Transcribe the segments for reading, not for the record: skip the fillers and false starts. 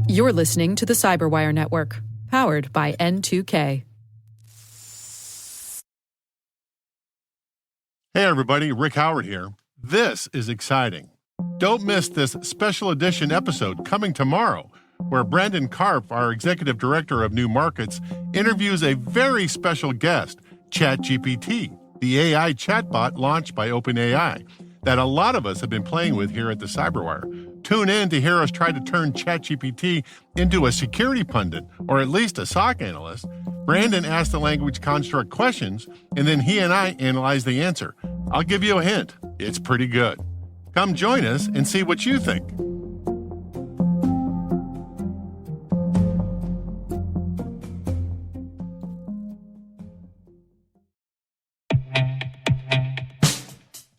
You're listening to the Cyberwire Network, powered by N2K. Hey everybody, Rick Howard here. This is exciting. Don't miss this special edition episode coming tomorrow, where Brandon Karpf, our Executive Director of New Markets, interviews a very special guest, ChatGPT, the AI chatbot launched by OpenAI that a lot of us have been playing with here at the Cyberwire. Tune in to hear us try to turn ChatGPT into a security pundit, or at least a SOC analyst. Brandon asks the language construct questions, and then he and I analyze the answer. I'll give you a hint. It's pretty good. Come join us and see what you think.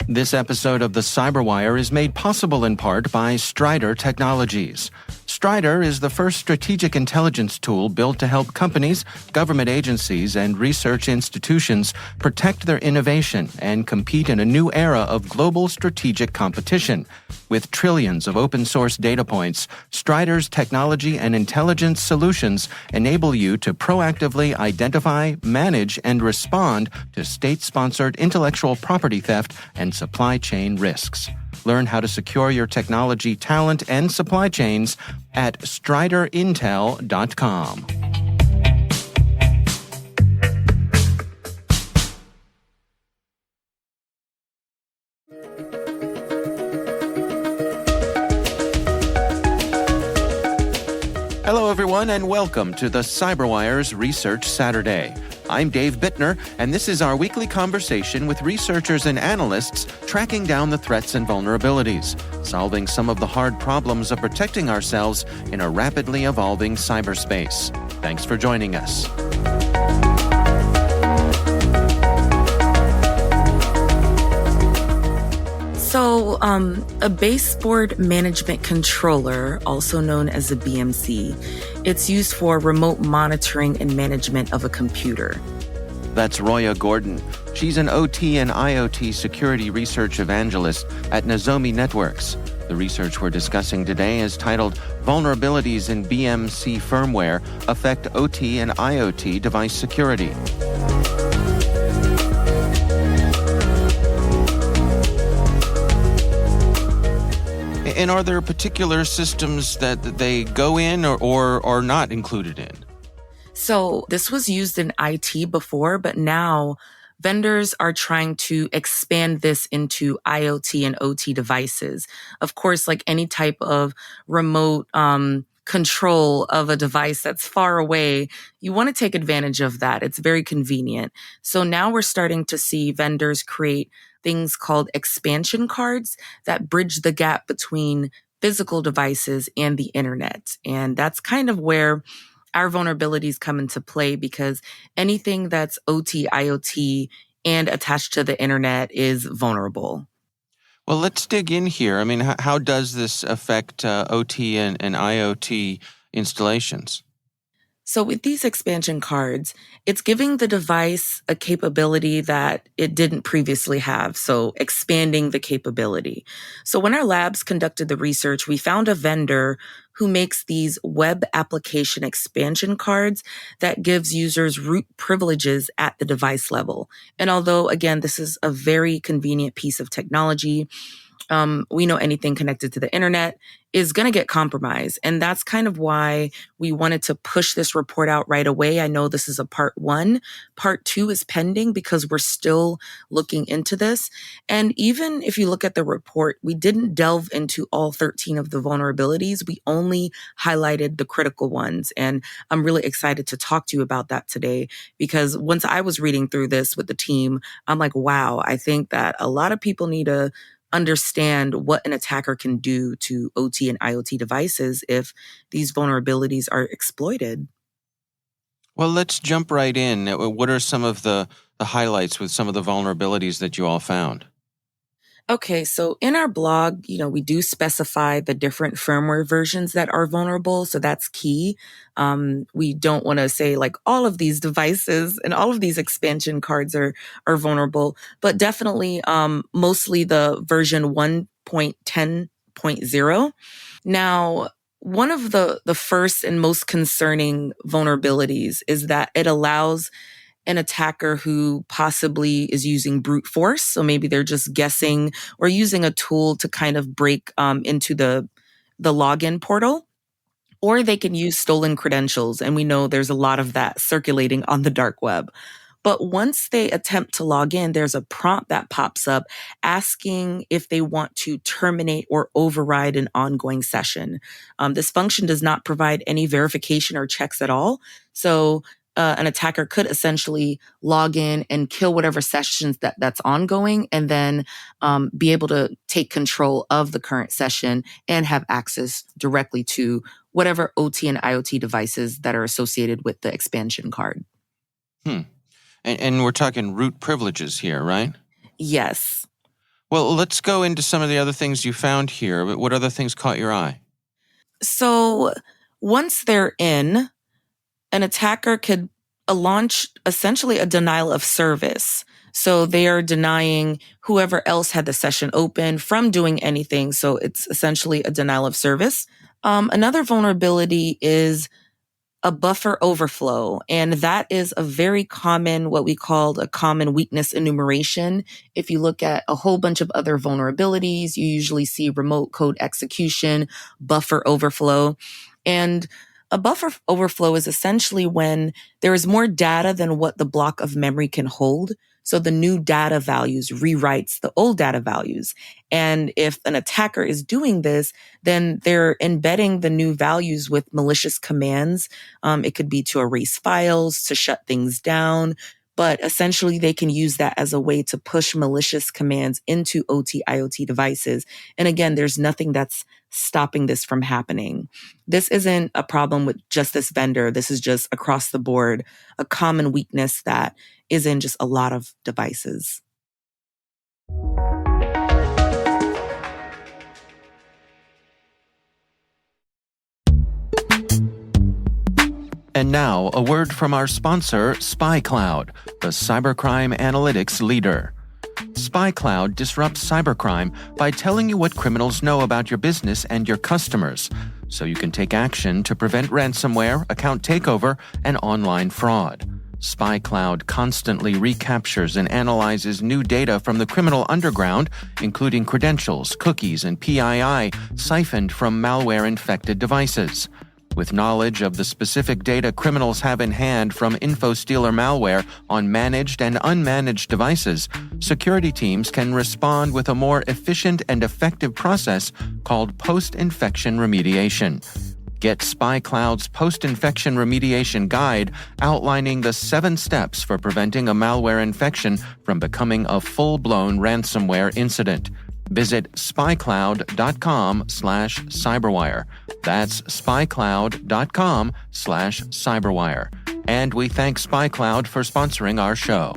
This episode of the Cyberwire is made possible in part by Strider Technologies. Strider is the first strategic intelligence tool built to help companies, government agencies, and research institutions protect their innovation and compete in a new era of global strategic competition. With trillions of open-source data points, Strider's technology and intelligence solutions enable you to proactively identify, manage, and respond to state-sponsored intellectual property theft and supply chain risks. Learn how to secure your technology talent and supply chains at striderintel.com. Hello, everyone, and welcome to the Cyberwire's Research Saturday. I'm Dave Bittner, and this is our weekly conversation with researchers and analysts tracking down the threats and vulnerabilities, solving some of the hard problems of protecting ourselves in a rapidly evolving cyberspace. Thanks for joining us. So, a baseboard management controller, also known as a BMC, it's used for remote monitoring and management of a computer. That's Roya Gordon. She's an OT and IoT security research evangelist at Nozomi Networks. The research we're discussing today is titled Vulnerabilities in BMC Firmware Affect OT and IoT Device Security. And are there particular systems that they go in or are not included in? So this was used in IT before, but now vendors are trying to expand this into IoT and OT devices. Of course, like any type of remote control of a device that's far away, you want to take advantage of that. It's very convenient. So now we're starting to see vendors create things called expansion cards that bridge the gap between physical devices and the internet. And that's kind of where our vulnerabilities come into play, because anything that's OT, IoT, and attached to the internet is vulnerable. Well, let's dig in here. I mean, how does this affect OT and IoT installations? So with these expansion cards, it's giving the device a capability that it didn't previously have. So expanding the capability. So when our labs conducted the research, we found a vendor who makes these web application expansion cards that gives users root privileges at the device level. And although, again, this is a very convenient piece of technology, we know anything connected to the internet is going to get compromised. And that's kind of why we wanted to push this report out right away. I know this is a part 1. Part 2 is pending because we're still looking into this. And even if you look at the report, we didn't delve into all 13 of the vulnerabilities. We only highlighted the critical ones. And I'm really excited to talk to you about that today, because once I was reading through this with the team, I'm like, wow, I think that a lot of people need to understand what an attacker can do to OT and IoT devices if these vulnerabilities are exploited. Well, let's jump right in. What are some of the highlights with some of the vulnerabilities that you all found? Okay, so in our blog, we do specify the different firmware versions that are vulnerable. So that's key. We don't want to say like all of these devices and all of these expansion cards are vulnerable, but definitely mostly the version 1.10 6.0. Now, one of the first and most concerning vulnerabilities is that it allows an attacker who possibly is using brute force. So maybe they're just guessing or using a tool to kind of break into the login portal, or they can use stolen credentials. And we know there's a lot of that circulating on the dark web. But once they attempt to log in, there's a prompt that pops up asking if they want to terminate or override an ongoing session. This function does not provide any verification or checks at all. So an attacker could essentially log in and kill whatever sessions that's ongoing, and then be able to take control of the current session and have access directly to whatever OT and IoT devices that are associated with the expansion card. And we're talking root privileges here, right? Yes. Well, let's go into some of the other things you found here. What other things caught your eye? So once they're in, an attacker could launch essentially a denial of service. So they are denying whoever else had the session open from doing anything. So it's essentially a denial of service. Another vulnerability is a buffer overflow. And that is a very common, what we call a common weakness enumeration. If you look at a whole bunch of other vulnerabilities, you usually see remote code execution, buffer overflow. And a buffer overflow is essentially when there is more data than what the block of memory can hold. So the new data values rewrites the old data values. And if an attacker is doing this, then they're embedding the new values with malicious commands. It could be to erase files, to shut things down. But essentially, they can use that as a way to push malicious commands into OT, IoT devices. And again, there's nothing that's stopping this from happening. This isn't a problem with just this vendor. This is just across the board, a common weakness that is in just a lot of devices. And now, a word from our sponsor, SpyCloud, the cybercrime analytics leader. SpyCloud disrupts cybercrime by telling you what criminals know about your business and your customers, so you can take action to prevent ransomware, account takeover, and online fraud. SpyCloud constantly recaptures and analyzes new data from the criminal underground, including credentials, cookies, and PII siphoned from malware-infected devices. With knowledge of the specific data criminals have in hand from InfoStealer malware on managed and unmanaged devices, security teams can respond with a more efficient and effective process called post-infection remediation. Get SpyCloud's post-infection remediation guide outlining the 7 steps for preventing a malware infection from becoming a full-blown ransomware incident. Visit spycloud.com/cyberwire. That's spycloud.com/cyberwire. And we thank SpyCloud for sponsoring our show.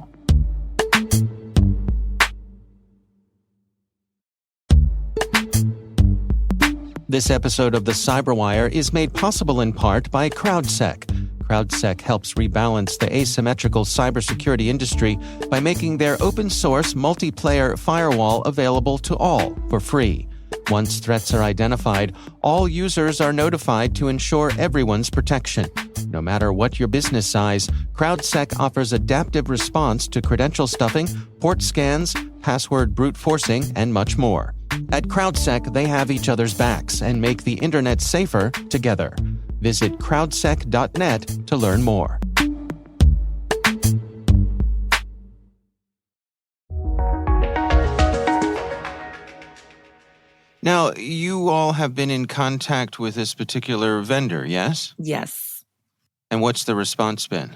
This episode of The Cyberwire is made possible in part by CrowdSec. CrowdSec helps rebalance the asymmetrical cybersecurity industry by making their open-source multiplayer firewall available to all for free. Once threats are identified, all users are notified to ensure everyone's protection. No matter what your business size, CrowdSec offers adaptive response to credential stuffing, port scans, password brute forcing, and much more. At CrowdSec, they have each other's backs and make the internet safer together. Visit crowdsec.net to learn more. Now, you all have been in contact with this particular vendor, yes? Yes. And what's the response been?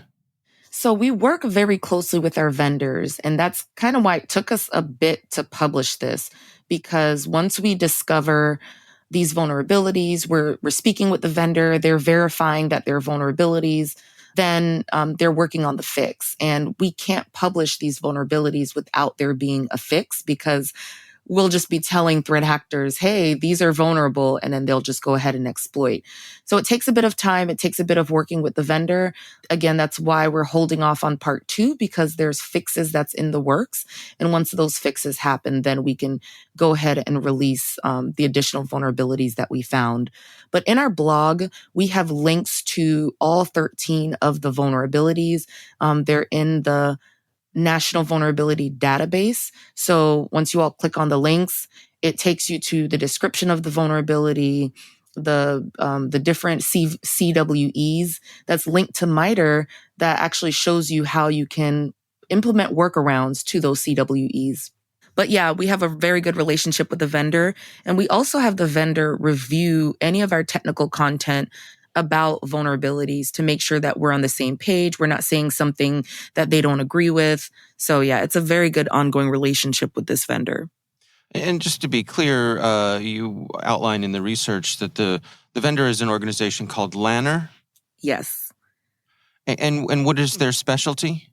So we work very closely with our vendors, and that's kind of why it took us a bit to publish this, because once we discover these vulnerabilities, we're speaking with the vendor, they're verifying that they're vulnerabilities, then they're working on the fix. And we can't publish these vulnerabilities without there being a fix, because we'll just be telling threat actors, hey, these are vulnerable, and then they'll just go ahead and exploit. So it takes a bit of time. It takes a bit of working with the vendor. Again, that's why we're holding off on part 2, because there's fixes that's in the works. And once those fixes happen, then we can go ahead and release the additional vulnerabilities that we found. But in our blog, we have links to all 13 of the vulnerabilities. They're in the National Vulnerability Database. So once you all click on the links, it takes you to the description of the vulnerability, the different CWEs that's linked to MITRE that actually shows you how you can implement workarounds to those CWEs. But yeah, we have a very good relationship with the vendor. And we also have the vendor review any of our technical content about vulnerabilities to make sure that we're on the same page. We're not saying something that they don't agree with. So yeah, it's a very good ongoing relationship with this vendor. And just to be clear, you outline in the research that the vendor is an organization called Lanner. Yes. And what is their specialty?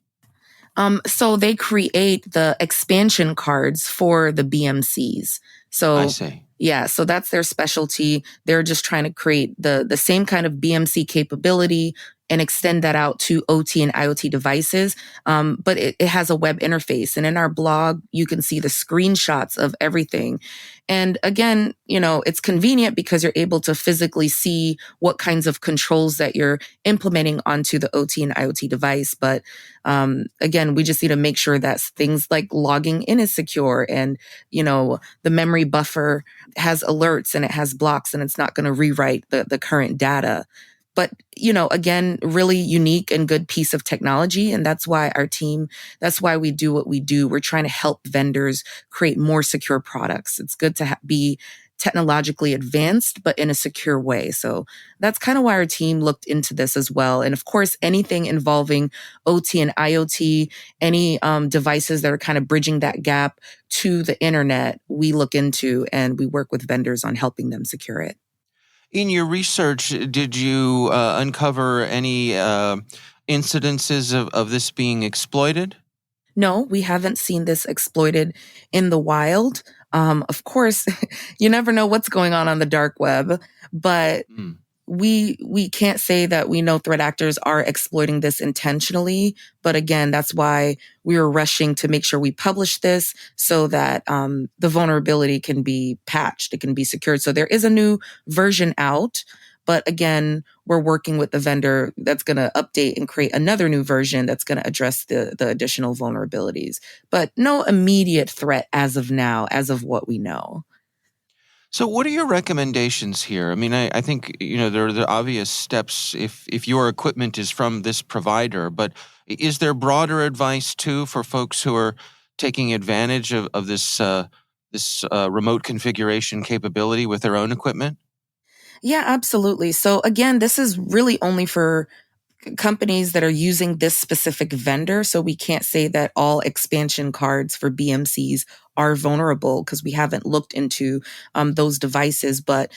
So they create the expansion cards for the BMCs. So I see. Yeah, so that's their specialty. They're just trying to create the same kind of BMC capability and extend that out to OT and IoT devices. But it has a web interface. And in our blog, you can see the screenshots of everything. And again, it's convenient because you're able to physically see what kinds of controls that you're implementing onto the OT and IoT device. But again, we just need to make sure that things like logging in is secure, and, the memory buffer has alerts and it has blocks and it's not going to rewrite the current data. But, again, really unique and good piece of technology. And that's why that's why we do what we do. We're trying to help vendors create more secure products. It's good to be technologically advanced, but in a secure way. So that's kind of why our team looked into this as well. And of course, anything involving OT and IoT, any devices that are kind of bridging that gap to the internet, we look into and we work with vendors on helping them secure it. In your research, did you uncover any incidences of this being exploited? No, we haven't seen this exploited in the wild. Of course, you never know what's going on the dark web, but we can't say that we know threat actors are exploiting this intentionally. But again, that's why we were rushing to make sure we publish this so that the vulnerability can be patched, it can be secured. So there is a new version out. But again, we're working with the vendor that's going to update and create another new version that's going to address the additional vulnerabilities. But no immediate threat as of now, as of what we know. So what are your recommendations here? I mean, I think, there are the obvious steps if your equipment is from this provider, but is there broader advice too for folks who are taking advantage of this remote configuration capability with their own equipment? Yeah, absolutely. So again, this is really only for companies that are using this specific vendor. So we can't say that all expansion cards for BMCs are vulnerable because we haven't looked into those devices. But,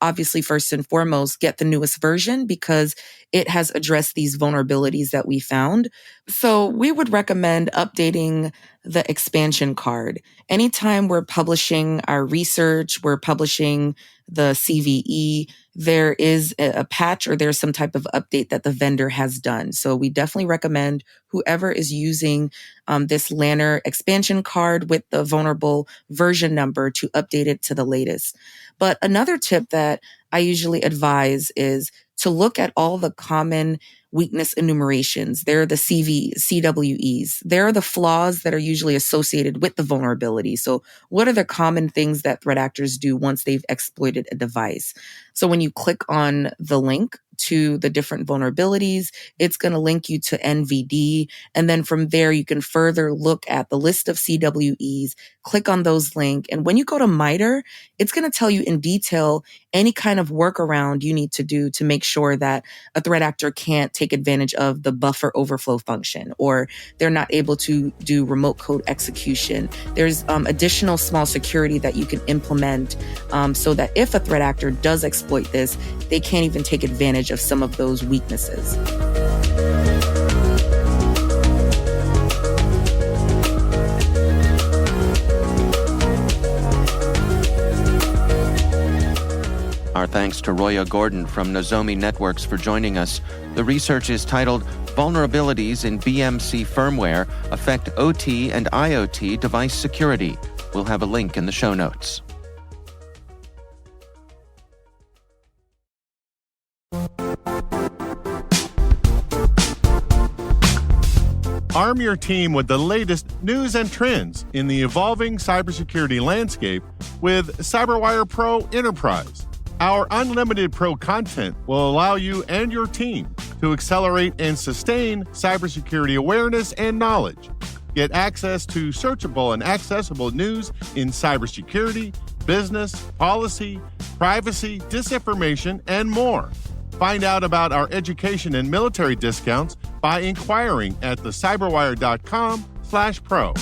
obviously, first and foremost, get the newest version because it has addressed these vulnerabilities that we found. So we would recommend updating the expansion card. Anytime we're publishing our research, we're publishing the CVE, there is a patch or there's some type of update that the vendor has done. So we definitely recommend whoever is using this Lanner expansion card with the vulnerable version number to update it to the latest. But another tip that I usually advise is to look at all the common weakness enumerations. They're the CWEs. They're the flaws that are usually associated with the vulnerability. So what are the common things that threat actors do once they've exploited a device? So when you click on the link to the different vulnerabilities, it's going to link you to NVD. And then from there, you can further look at the list of CWEs, click on those links. And when you go to MITRE, it's going to tell you in detail any kind of workaround you need to do to make sure that a threat actor can't take advantage of the buffer overflow function, or they're not able to do remote code execution. There's additional small security that you can implement so that if a threat actor does exploit this, they can't even take advantage of some of those weaknesses. Our thanks to Roya Gordon from Nozomi Networks for joining us. The research is titled Vulnerabilities in BMC Firmware Affect OT and IoT Device Security. We'll have a link in the show notes. Arm your team with the latest news and trends in the evolving cybersecurity landscape with CyberWire Pro Enterprise. Our unlimited Pro content will allow you and your team to accelerate and sustain cybersecurity awareness and knowledge. Get access to searchable and accessible news in cybersecurity, business, policy, privacy, disinformation, and more. Find out about our education and military discounts by inquiring at thecyberwire.com/pro.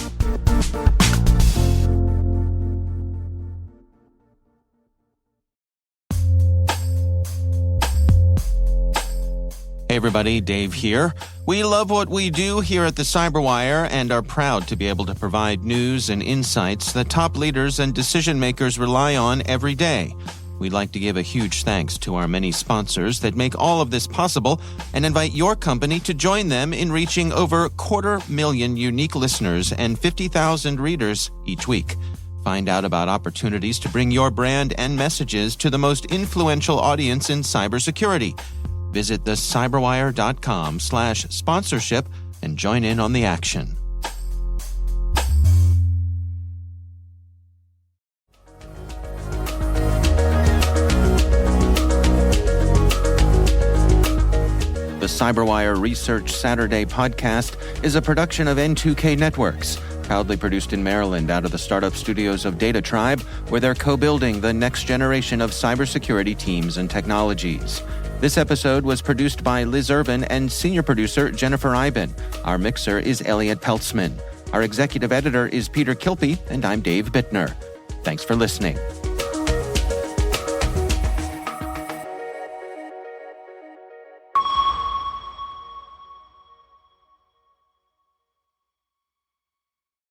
Hey everybody, Dave here. We love what we do here at the CyberWire and are proud to be able to provide news and insights that top leaders and decision makers rely on every day. We'd like to give a huge thanks to our many sponsors that make all of this possible and invite your company to join them in reaching over 250,000 unique listeners and 50,000 readers each week. Find out about opportunities to bring your brand and messages to the most influential audience in cybersecurity. Visit thecyberwire.com/sponsorship and join in on the action. The CyberWire Research Saturday podcast is a production of N2K Networks, proudly produced in Maryland out of the startup studios of Data Tribe, where they're co-building the next generation of cybersecurity teams and technologies. This episode was produced by Liz Irvin and senior producer Jennifer Iben. Our mixer is Elliot Peltzman. Our executive editor is Peter Kilpie, and I'm Dave Bittner. Thanks for listening.